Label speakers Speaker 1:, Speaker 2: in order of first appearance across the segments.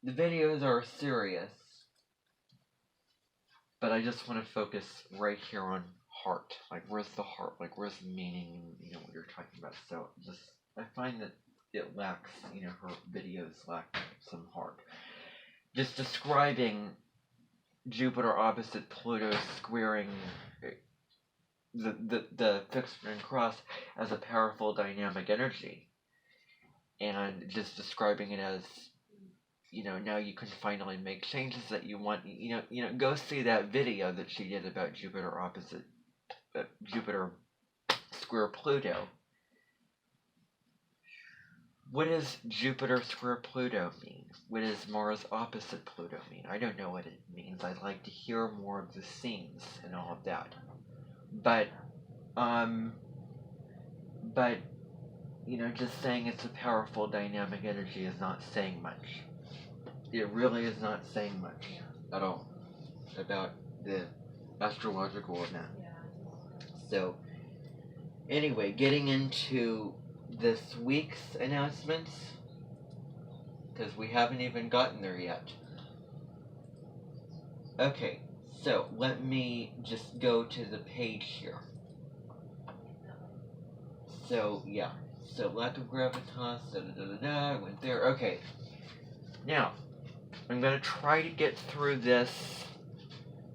Speaker 1: the videos are serious, but I just want to focus right here on heart. Like, where's the heart? Like, where's the meaning? What you're talking about. So, I find that it lacks. Her videos lack some heart. Just describing Jupiter opposite Pluto squaring the fixed and cross as a powerful dynamic energy, and just describing it as now you can finally make changes that you want. Go see that video that she did about Jupiter opposite Jupiter square Pluto. What does Jupiter square Pluto mean? What does Mars opposite Pluto mean? I don't know what it means. I'd like to hear more of the scenes and all of that. But just saying it's a powerful dynamic energy is not saying much. It really is not saying much at all about the astrological event. So, anyway, getting into this week's announcements, because we haven't even gotten there yet. Okay, so let me just go to the page here. So, yeah. So, lack of gravitas, I went there. Okay. Now, I'm going to try to get through this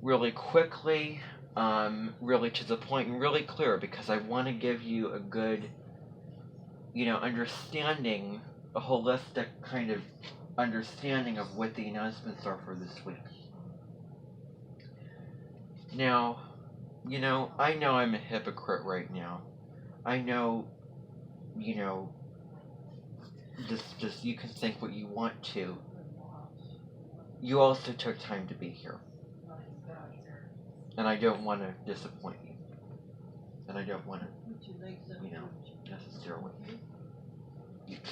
Speaker 1: really quickly, really to the point and really clear, because I want to give you a good, understanding, a holistic kind of understanding of what the announcements are for this week. Now, I know I'm a hypocrite right now. I know, just you can think what you want to. You also took time to be here. And I don't want to disappoint you. And I don't want to, necessarily.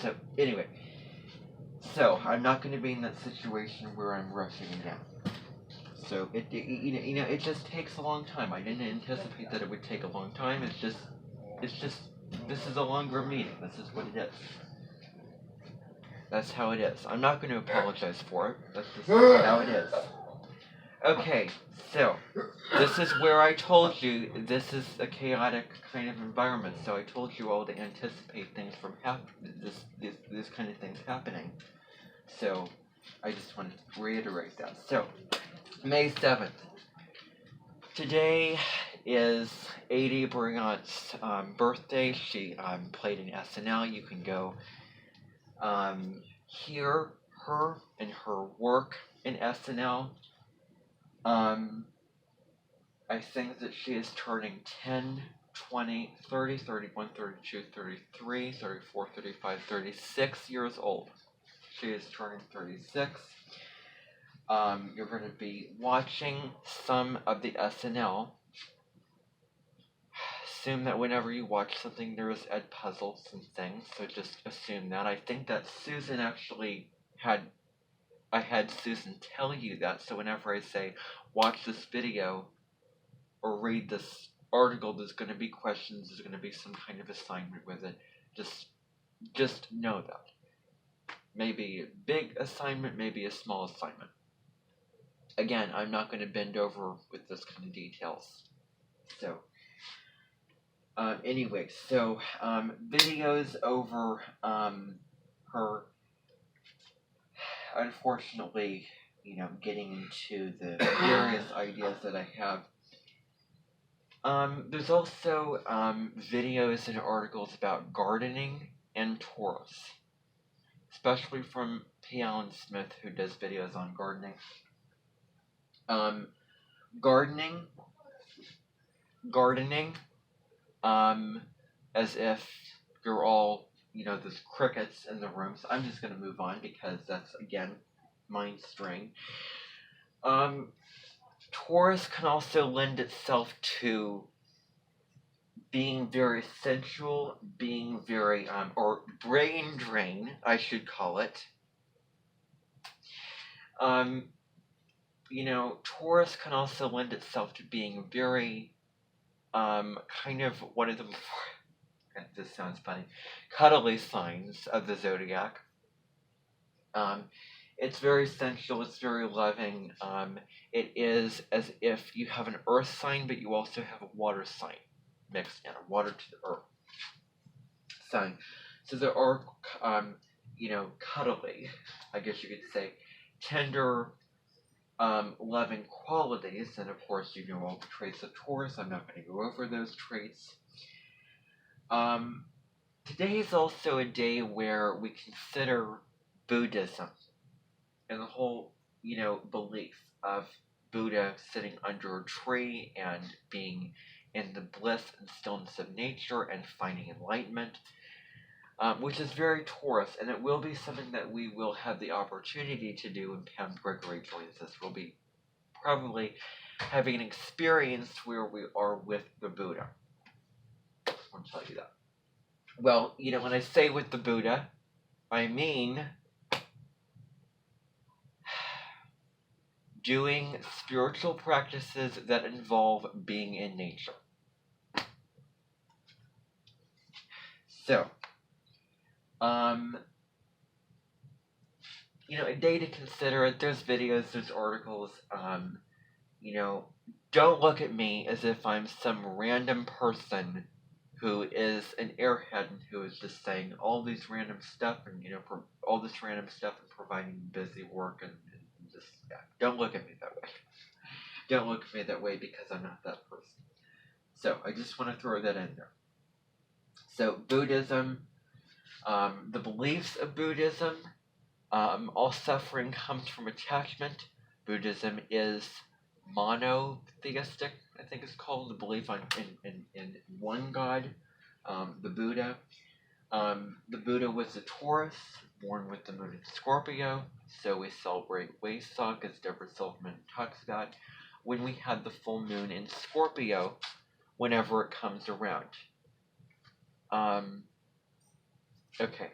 Speaker 1: So, anyway. So, I'm not going to be in that situation where I'm rushing down. So, it just takes a long time. I didn't anticipate that it would take a long time. It's just, this is a longer meeting. This is what it is. That's how it is. I'm not going to apologize for it. That's just how it is. Okay, so this is where I told you this is a chaotic kind of environment. So I told you all to anticipate things from this kind of things happening. So I just want to reiterate that. So May 7th. Today is Adi Brigant's birthday. She played in SNL. You can go hear her and her work in SNL. I think that she is turning 10, 20, 30, 31, 32, 33, 34, 35, 36 years old. She is turning 36. You're going to be watching some of the SNL. Assume that whenever you watch something, there's Edpuzzles and things, so just assume that. I think that Susan actually I had Susan tell you that, so whenever I say, watch this video, or read this article, there's going to be questions, there's going to be some kind of assignment with it. Just know that. Maybe a big assignment, maybe a small assignment. Again, I'm not going to bend over with this kind of details. So, anyway, so, videos over, her, unfortunately, getting into the various ideas that I have. There's also videos and articles about gardening and Taurus, especially from P. Allen Smith, who does videos on gardening. Gardening, as if you're all, there's crickets in the room. So I'm just going to move on because that's, again, mind strain. Taurus can also lend itself to being very sensual, being very, or brain drain, I should call it. Taurus can also lend itself to being very, kind of one of the more, this sounds funny, cuddly signs of the zodiac. It's very sensual, it's very loving. It is as if you have an earth sign, but you also have a water sign mixed in, a water to the earth sign. So there are, cuddly, I guess you could say, tender, loving qualities. And of course, you know all the traits of Taurus. I'm not going to go over those traits. Today is also a day where we consider Buddhism and the whole, belief of Buddha sitting under a tree and being in the bliss and stillness of nature and finding enlightenment, which is very Taurus, and it will be something that we will have the opportunity to do when Pam Gregory joins us. We'll be probably having an experience where we are with the Buddha. I want to tell you that. Well, when I say with the Buddha, I mean doing spiritual practices that involve being in nature. So, a day to consider. There's videos, there's articles. Don't look at me as if I'm some random person who is an airhead and who is just saying all these random stuff and all this random stuff and providing busy work and just don't look at me that way. Don't look at me that way because I'm not that person. So I just want to throw that in there. So Buddhism, the beliefs of Buddhism, all suffering comes from attachment. Buddhism is monotheistic, I think it's called, the belief in one God, the Buddha. The Buddha was a Taurus, born with the moon in Scorpio, so we celebrate Wesak, as Deborah Silverman talks about, when we had the full moon in Scorpio, whenever it comes around. Okay.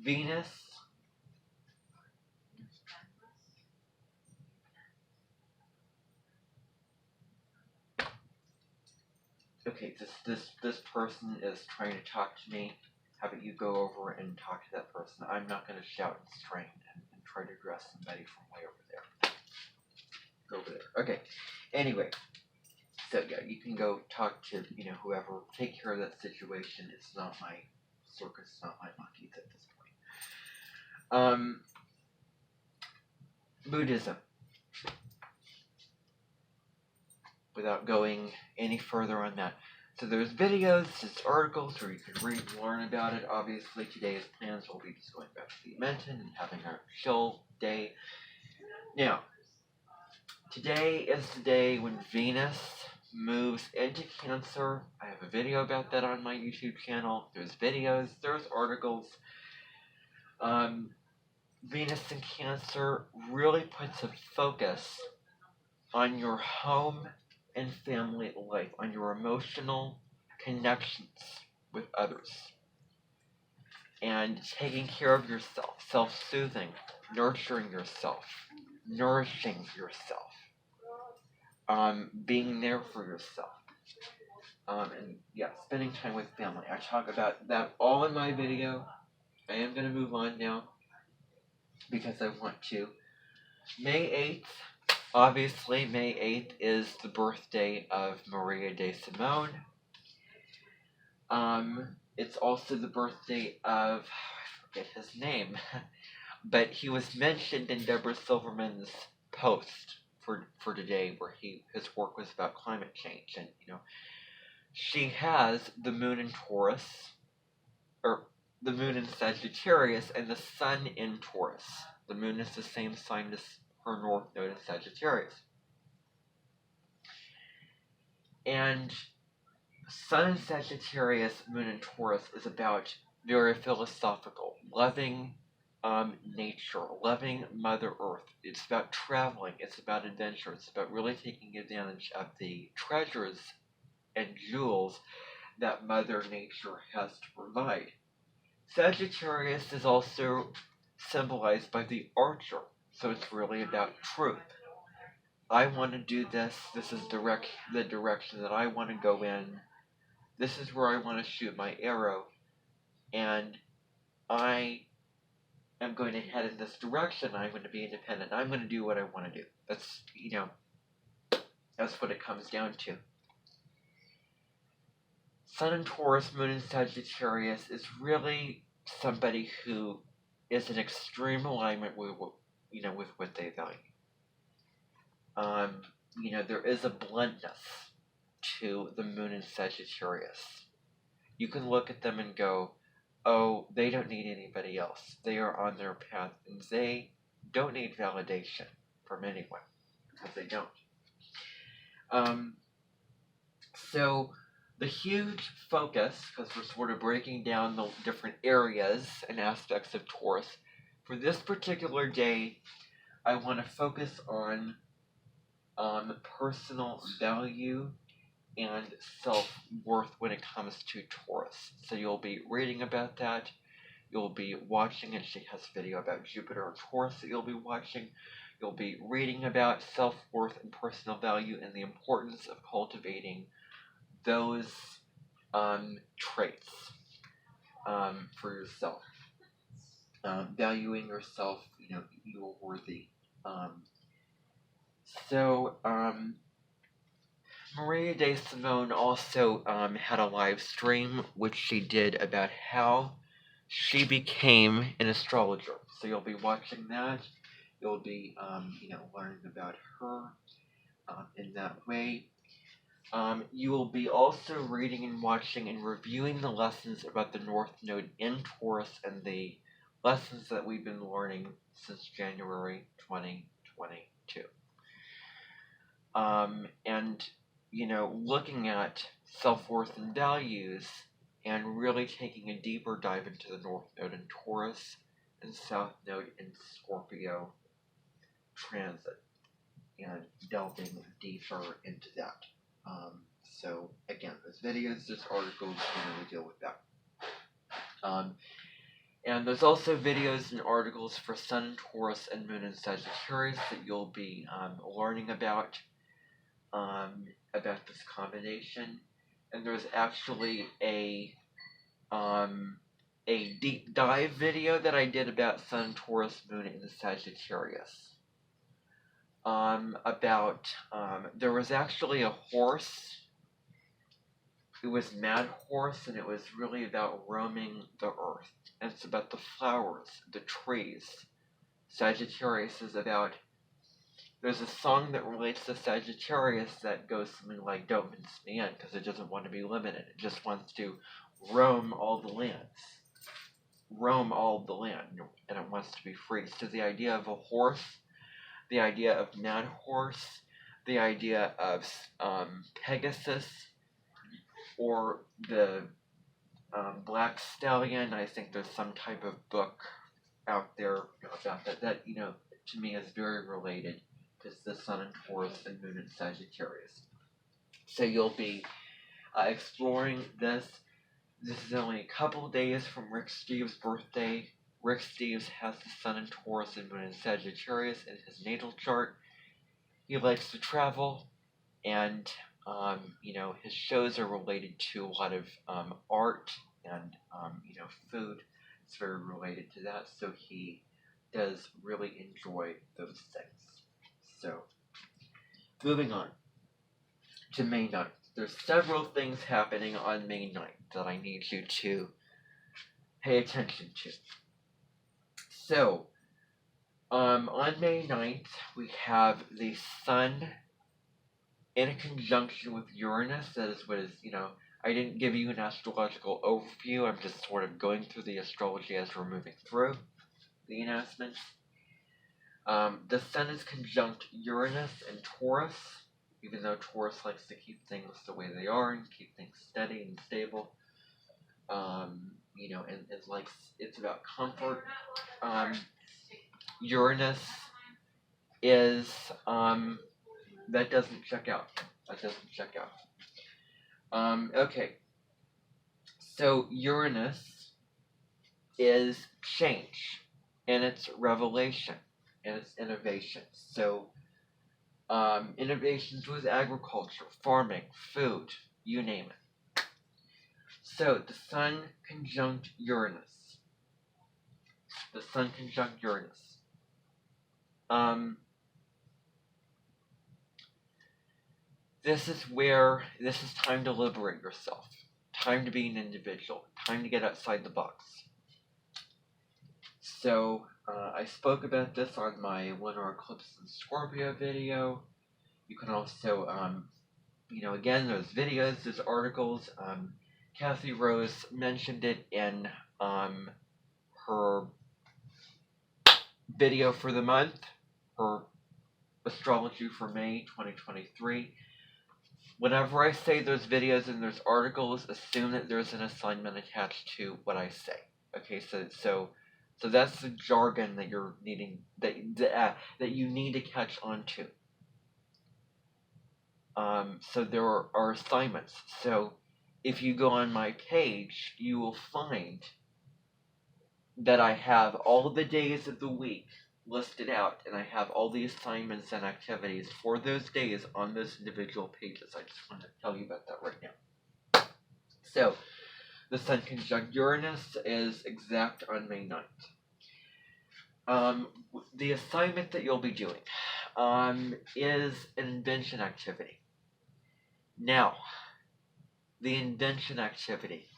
Speaker 1: Venus. Okay, this person is trying to talk to me. How about you go over and talk to that person? I'm not going to shout and strain and try to address somebody from way over there. Go over there. Okay. Anyway, so yeah, you can go talk to whoever. Take care of that situation. It's not my circus. It's not my monkeys at this point. Buddhism. Without going any further on that. So there's videos, there's articles where you can read and learn about it. Obviously, today's plans will be just going back to the Edmonton and having our chill day. Now, today is the day when Venus moves into Cancer. I have a video about that on my YouTube channel. There's videos, there's articles. Venus in Cancer really puts a focus on your home and family life, on your emotional connections with others, and taking care of yourself, self-soothing, nurturing yourself, nourishing yourself, being there for yourself, and spending time with family. I talk about that all in my video. I am going to move on now because I want to. May 8th, obviously May 8th is the birthday of Maria de Simone. It's also the birthday of, I forget his name, but he was mentioned in Deborah Silverman's post for today, where his work was about climate change, and she has the moon in Taurus, or the moon in Sagittarius, and the sun in Taurus. The moon is the same sign as her north node in Sagittarius, and Sun in Sagittarius, Moon in Taurus is about very philosophical, loving nature, loving Mother Earth. It's about traveling, it's about adventure, it's about really taking advantage of the treasures and jewels that Mother Nature has to provide. Sagittarius is also symbolized by the archer, so it's really about truth. I want to do this, this is the direction that I want to go in. This is where I want to shoot my arrow, and I am going to head in this direction. I'm going to be independent. I'm going to do what I want to do. That's, that's what it comes down to. Sun in Taurus, Moon in Sagittarius is really somebody who is in extreme alignment with what they value. There is a bluntness to the Moon in Sagittarius. You can look at them and go, oh, they don't need anybody else. They are on their path, and they don't need validation from anyone, because they don't. So the huge focus, because we're sort of breaking down the different areas and aspects of Taurus, for this particular day, I want to focus on personal value and self-worth when it comes to Taurus. So you'll be reading about that. You'll be watching, and she has a video about Jupiter and Taurus that you'll be watching. You'll be reading about self-worth and personal value and the importance of cultivating those traits for yourself. Valuing yourself, you're worthy. Maria De Simone also had a live stream which she did about how she became an astrologer. So you'll be watching that. You'll be, learning about her in that way. You will be also reading and watching and reviewing the lessons about the North Node in Taurus and the lessons that we've been learning since January 2022. Looking at self-worth and values and really taking a deeper dive into the North Node in Taurus and South Node in Scorpio transit and delving deeper into that. So again, there's videos, there's articles to really deal with that. And there's also videos and articles for Sun in Taurus and Moon in Sagittarius that you'll be learning about this combination. And there's actually a deep dive video that I did about Sun, Taurus, Moon in Sagittarius. There was actually a horse. It was Mad Horse, and it was really about roaming the earth. And it's about the flowers, the trees. Sagittarius is about... There's a song that relates to Sagittarius that goes something like, don't mince me in, because it doesn't want to be limited. It just wants to roam all the lands. Roam all the land, and it wants to be free. So the idea of a horse, the idea of Mad Horse, the idea of Pegasus, or the Black Stallion. I think there's some type of book out there about that to me is very related to the Sun in Taurus and Moon in Sagittarius. So you'll be exploring this. This is only a couple days from Rick Steves' birthday. Rick Steves has the Sun in Taurus and Moon in Sagittarius in his natal chart. He likes to travel, and his shows are related to a lot of art and food. It's very related to that, so he does really enjoy those things. So, moving on to May 9th. There's several things happening on May 9th that I need you to pay attention to. So, on May 9th, we have the Sun in a conjunction with Uranus. That is what is, I didn't give you an astrological overview. I'm just sort of going through the astrology as we're moving through the announcements. The Sun is conjunct Uranus and Taurus, even though Taurus likes to keep things the way they are and keep things steady and stable. And it's about comfort. Uranus is, that doesn't check out. Okay. So Uranus is change, and it's revelation, and it's innovation. So innovations with agriculture, farming, food, you name it. So the Sun conjunct Uranus. the Sun conjunct Uranus. This is time to liberate yourself. Time to be an individual. Time to get outside the box. So, I spoke about this on my lunar eclipse in Scorpio video. You can also, again, there's videos, there's articles. Kathy Rose mentioned it in her video for the month, her astrology for May 2023. Whenever I say there's videos and there's articles, assume that there's an assignment attached to what I say. Okay, so that's the jargon that you're needing, that you need to catch on to. So there are assignments. So if you go on my page, you will find that I have all the days of the week listed out, and I have all the assignments and activities for those days on those individual pages. I just want to tell you about that right now. So, the Sun conjunct Uranus is exact on May 9th. The assignment that you'll be doing is an invention activity. Now, the invention activity,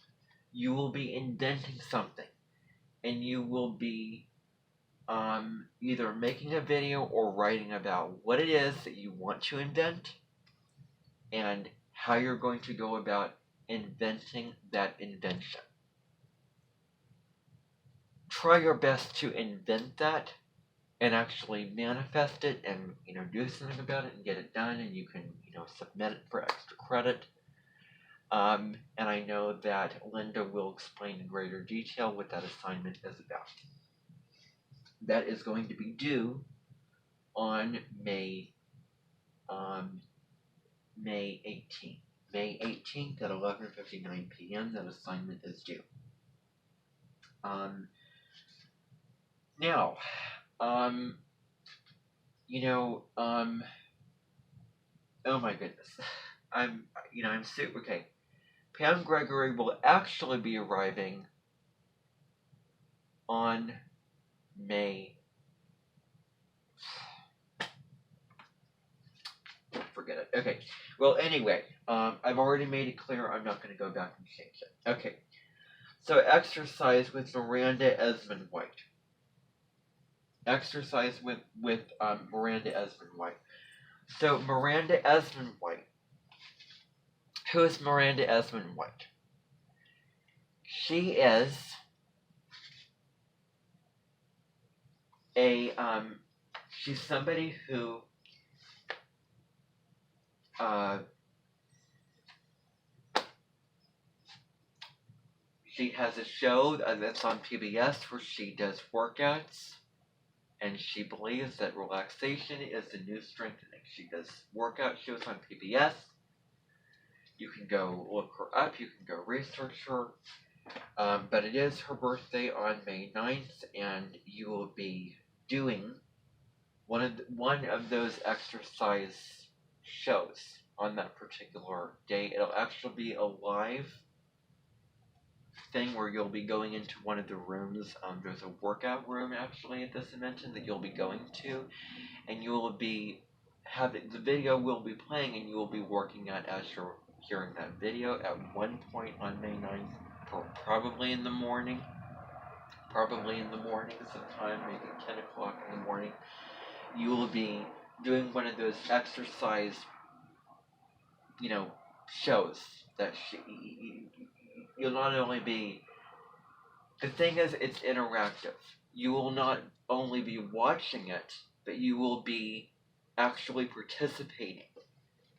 Speaker 1: you will be inventing something, and you will be either making a video or writing about what it is that you want to invent and how you're going to go about inventing that invention. Try your best to invent that and actually manifest it and do something about it and get it done, and you can submit it for extra credit. And I know that Linda will explain in greater detail what that assignment is about. That is going to be due on May 18th. May 18th at 11:59 p.m. That assignment is due. Now, oh my goodness, I'm super okay. Pam Gregory will actually be arriving on May. Forget it. Okay. Well, anyway, I've already made it clear I'm not going to go back and change it. Okay. So, exercise with Miranda Esmond White. Exercise with Miranda Esmond White. So, Miranda Esmond White. Who is Miranda Esmond White? She is she's somebody who she has a show that's on PBS where she does workouts, and she believes that relaxation is the new strengthening. She does workout shows on PBS. You can go look her up, you can go research her, but it is her birthday on May 9th, and you will be doing one of those exercise shows on that particular day. It'll actually be a live thing where you'll be going into one of the rooms. There's a workout room actually at this convention that you'll be going to, and you will be having the video will be playing, and you will be working out as you're hearing that video at one point on May 9th, probably in the morning. Sometime maybe 10 o'clock in the morning. You will be doing one of those exercise, shows that you'll not only be, the thing is, it's interactive. You will not only be watching it, but you will be actually participating.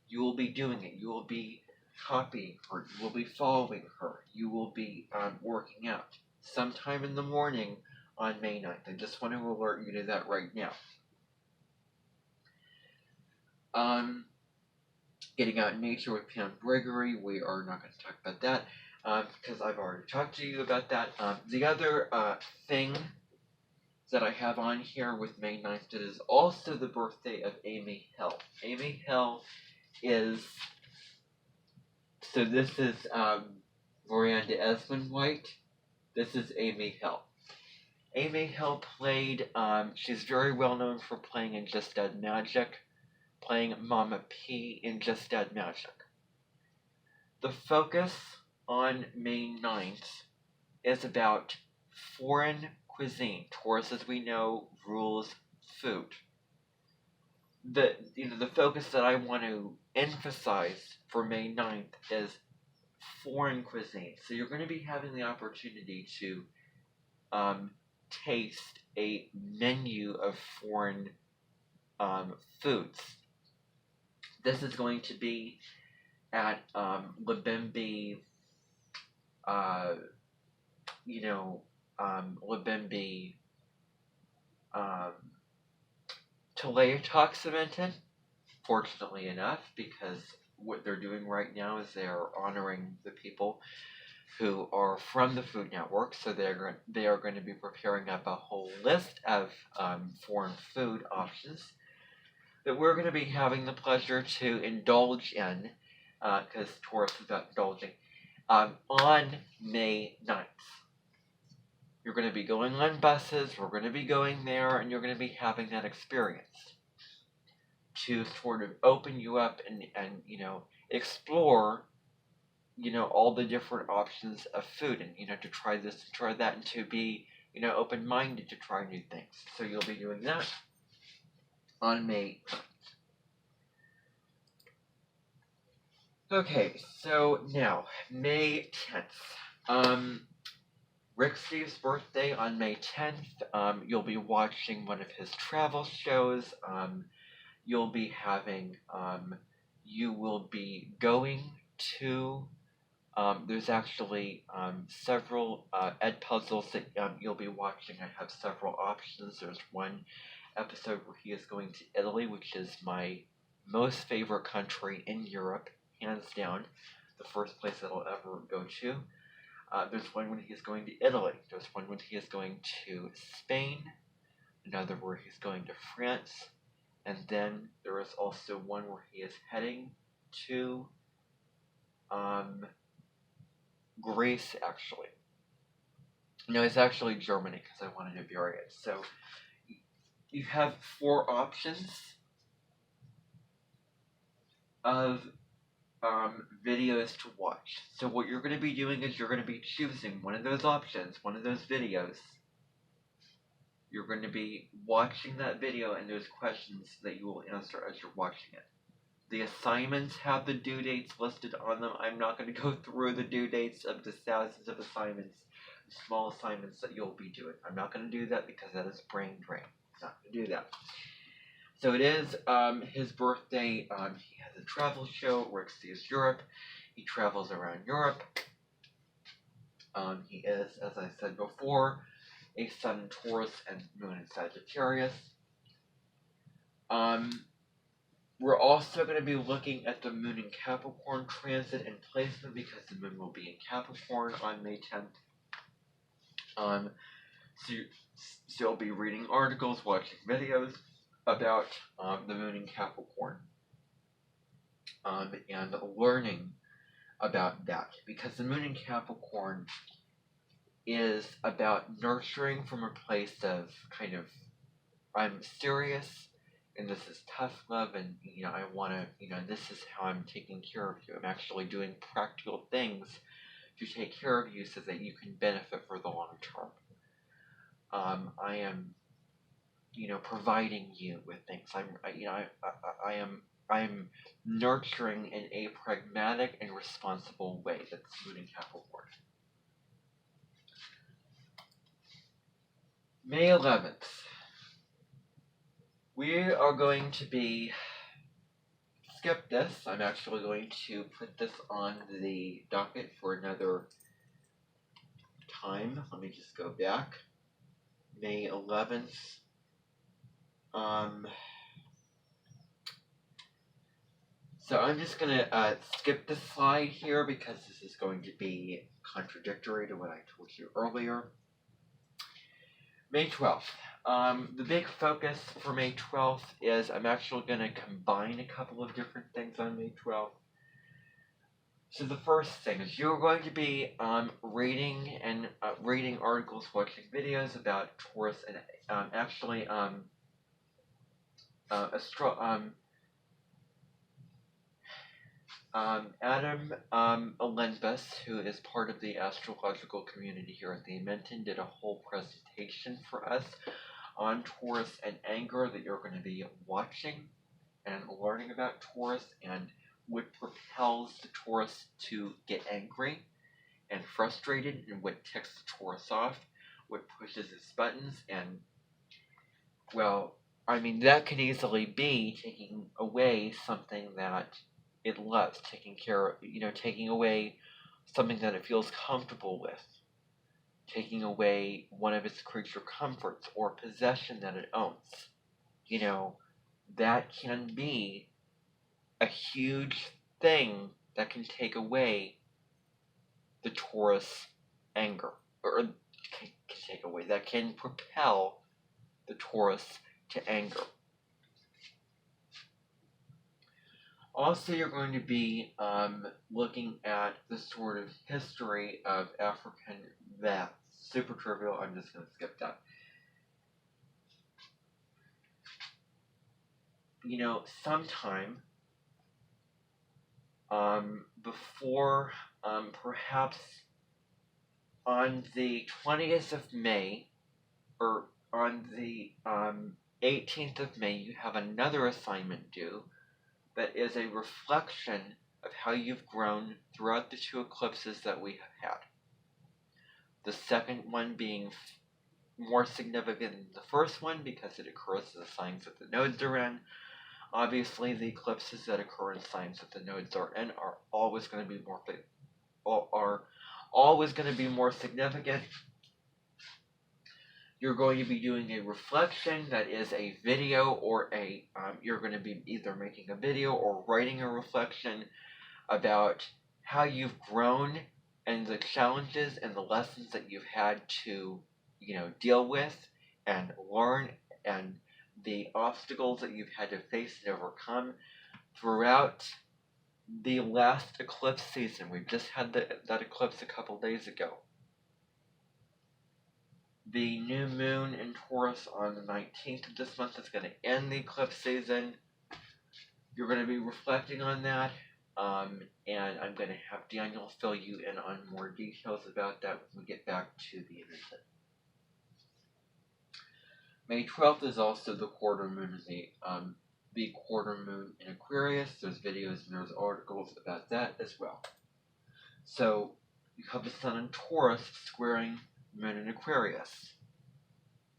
Speaker 1: You will be doing it. You will be copying her. You will be following her. You will be working out sometime in the morning on May 9th. I just want to alert you to that right now. Getting out in nature with Pam Gregory, we are not going to talk about that because I've already talked to you about that. The other thing that I have on here with May 9th, it is also the birthday of Amy Hill. Amy Hill is, so this is Miranda Esmond White. This is Amy Hill. Amy Hill played, she's very well known for playing in Just Dead Magic, playing Mama P in Just Dead Magic. The focus on May 9th is about foreign cuisine. Taurus, as we know, rules food. The focus that I want to emphasize for May 9th is foreign cuisine. So you're going to be having the opportunity to taste a menu of foreign foods. This is going to be at Libembe, Libembe Teleatoxamentin, fortunately enough, because what they're doing right now is they're honoring the people who are from the Food Network, so they are going to be preparing up a whole list of foreign food options that we're going to be having the pleasure to indulge in, because Taurus is about indulging, on May 9th. You're going to be going on buses, we're going to be going there, and you're going to be having that experience to sort of open you up and explore, all the different options of food, and, to try this and try that, and to be, open-minded to try new things. So you'll be doing that on May 9th. Okay, so now, May 10th. Rick Steves' birthday on May 10th. You'll be watching one of his travel shows. You'll be having, you will be going to, there's actually several Edpuzzles that you'll be watching. I have several options. There's one episode where he is going to Italy, which is my most favorite country in Europe, hands down, the first place that I'll ever go to. There's one when he is going to Italy. There's one when he is going to Spain. Another where he's going to France. And then there is also one where he is heading to Greece, actually. No, it's actually Germany, because I wanted to vary it. So you have 4 options of videos to watch. So what you're going to be doing is you're going to be choosing one of those options, one of those videos. You're going to be watching that video, and there's questions that you will answer as you're watching it. The assignments have the due dates listed on them. I'm not going to go through the due dates of the thousands of assignments, small assignments that you'll be doing. I'm not going to do that because that is brain drain. I'm not going to do that. So it is his birthday. He has a travel show, Rick Steves Europe. He travels around Europe. He is, as I said before, a Sun in Taurus and Moon in Sagittarius. We're also going to be looking at the Moon in Capricorn transit and placement, because the Moon will be in Capricorn on May 10th. So you'll be reading articles, watching videos about the Moon in Capricorn, and learning about that, because the Moon in Capricorn is about nurturing from a place of kind of, I'm serious, and this is tough love, and I want to, this is how I'm taking care of you. I'm actually doing practical things to take care of you so that you can benefit for the long term. I am, providing you with things. I am nurturing in a pragmatic and responsible way. That's Moon in Capricorn. May 11th. We are going to be, skip this. I'm actually going to put this on the docket for another time. Let me just go back. May 11th. So I'm just going to skip this slide here, because this is going to be contradictory to what I told you earlier. May 12th. The big focus for May 12th is I'm actually going to combine a couple of different things on May 12th. So the first thing is you're going to be reading articles, watching videos about Taurus, and actually astro Adam Olympus, who is part of the astrological community here at the Minton, did a whole presentation for us on Taurus and anger that you're going to be watching and learning about Taurus and what propels the Taurus to get angry and frustrated and what ticks the Taurus off, what pushes its buttons, and, well, I mean, that could easily be taking away something that it loves, taking away something that it feels comfortable with, taking away one of its creature comforts or possession that it owns. That can be a huge thing that can take away the Taurus anger, or that can propel the Taurus to anger. Also, you're going to be looking at the sort of history of African vets. Super trivial, I'm just going to skip that. Sometime before, perhaps on the 20th of May, or on the 18th of May, you have another assignment due that is a reflection of how you've grown throughout the two eclipses that we have had. The second one being more significant than the first one because it occurs in the signs that the nodes are in. Obviously, the eclipses that occur in signs that the nodes are in are always going to be more significant. You're going to be doing a reflection that is a video, or you're going to be either making a video or writing a reflection about how you've grown and the challenges and the lessons that you've had to, deal with and learn, and the obstacles that you've had to face and overcome throughout the last eclipse season. We just had that eclipse a couple days ago. The new moon in Taurus on the 19th of this month is going to end the eclipse season. You're going to be reflecting on that, and I'm going to have Daniel fill you in on more details about that when we get back to the internet. May 12th is also the quarter moon the quarter moon in Aquarius. There's videos and there's articles about that as well. So you have the Sun in Taurus squaring Moon in Aquarius.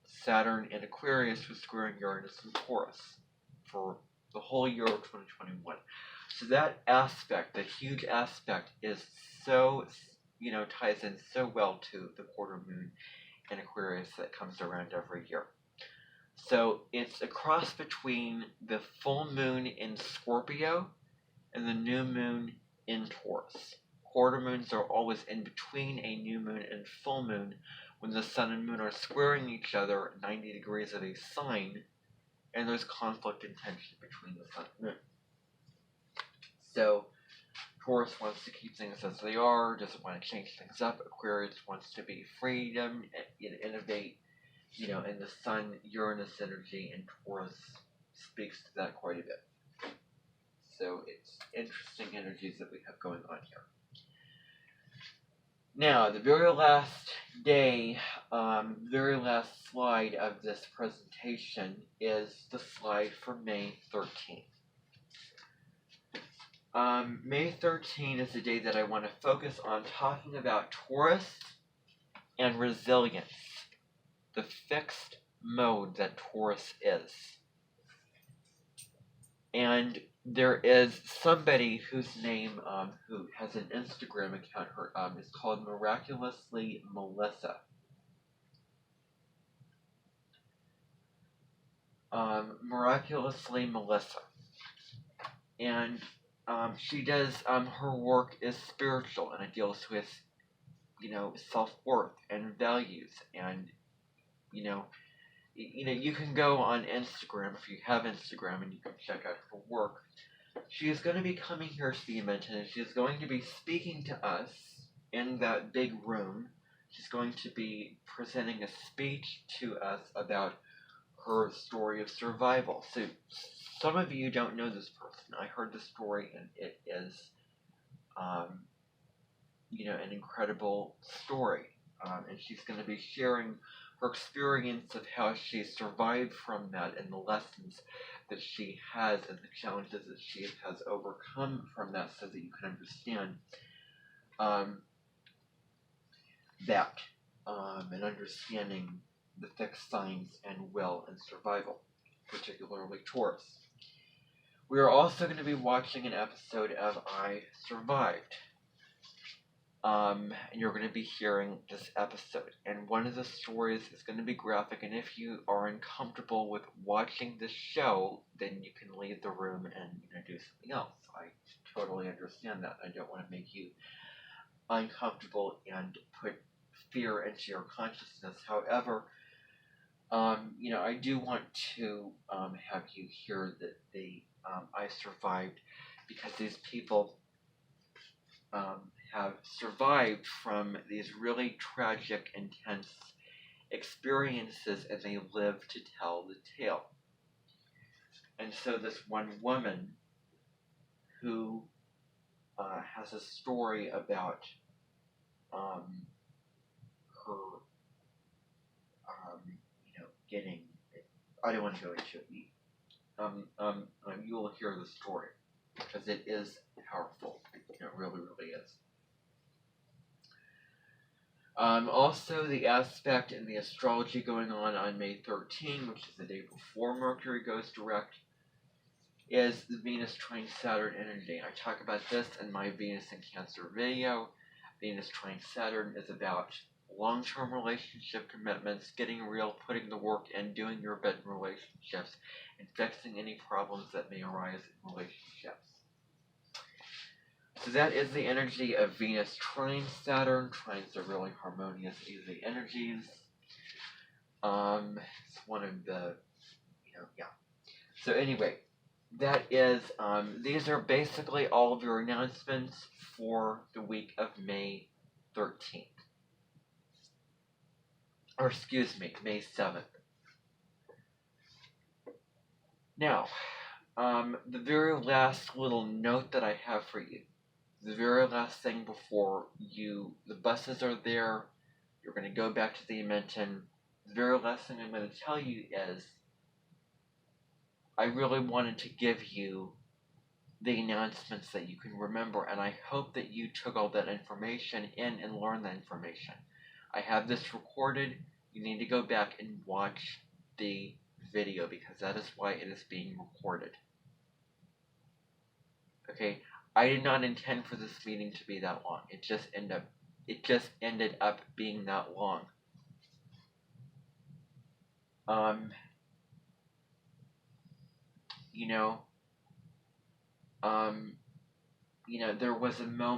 Speaker 1: Saturn in Aquarius was squaring Uranus in Taurus for the whole year of 2021. So that aspect, that huge aspect, is so, ties in so well to the quarter moon in Aquarius that comes around every year. So it's a cross between the full moon in Scorpio and the new moon in Taurus. Quarter moons are always in between a new moon and full moon when the sun and moon are squaring each other at 90 degrees of a sign, and there's conflict and tension between the sun and moon. So Taurus wants to keep things as they are, doesn't want to change things up. Aquarius wants to be freedom and innovate, and the Sun-Uranus energy in Taurus speaks to that quite a bit. So it's interesting energies that we have going on here. Now, the very last slide of this presentation is the slide for May 13th. May 13th is the day that I want to focus on talking about Taurus and resilience, the fixed mode that Taurus is. And there is somebody whose name, who has an Instagram account, her is called Miraculously Melissa. Miraculously Melissa. And she does, her work is spiritual, and it deals with, self-worth and values, and, you can go on Instagram if you have Instagram, and you can check out her work. She is going to be coming here to the Invention, and she is going to be speaking to us in that big room. She's going to be presenting a speech to us about her story of survival. So, some of you don't know this person. I heard the story, and it is, um, an incredible story. And she's going to be sharing her experience of how she survived from that and the lessons that she has and the challenges that she has overcome from that so that you can understand um, that and understanding the fixed signs and will and survival, particularly Taurus. We are also going to be watching an episode of I Survived. And you're going to be hearing this episode. And one of the stories is going to be graphic, and if you are uncomfortable with watching this show, then you can leave the room and do something else. I totally understand that. I don't want to make you uncomfortable and put fear into your consciousness. However, I do want to have you hear that I survived because these people have survived from these really tragic, intense experiences, and they live to tell the tale. And so this one woman who has a story about her, getting. I don't want to go into it. You will hear the story because it is powerful. It really, really is. Also, the aspect in the astrology going on May 13, which is the day before Mercury goes direct, is the Venus trine Saturn energy. I talk about this in my Venus in Cancer video. Venus trine Saturn is about long-term relationship commitments, getting real, putting the work in, doing your bit in relationships, and fixing any problems that may arise in relationships. So that is the energy of Venus trine Saturn. Trines are really harmonious, easy energies. It's one of the, yeah. So anyway, that is, these are basically all of your announcements for the week of May 13th. Or excuse me, May 7th. Now, the very last little note that I have for you, the very last thing before the buses are there, you're going to go back to the Invention. The very last thing I'm going to tell you is, I really wanted to give you the announcements that you can remember, and I hope that you took all that information in and learned that information. I have this recorded. You need to go back and watch the video because that is why it is being recorded. Okay, I did not intend for this meeting to be that long. It just ended up being that long. There was a moment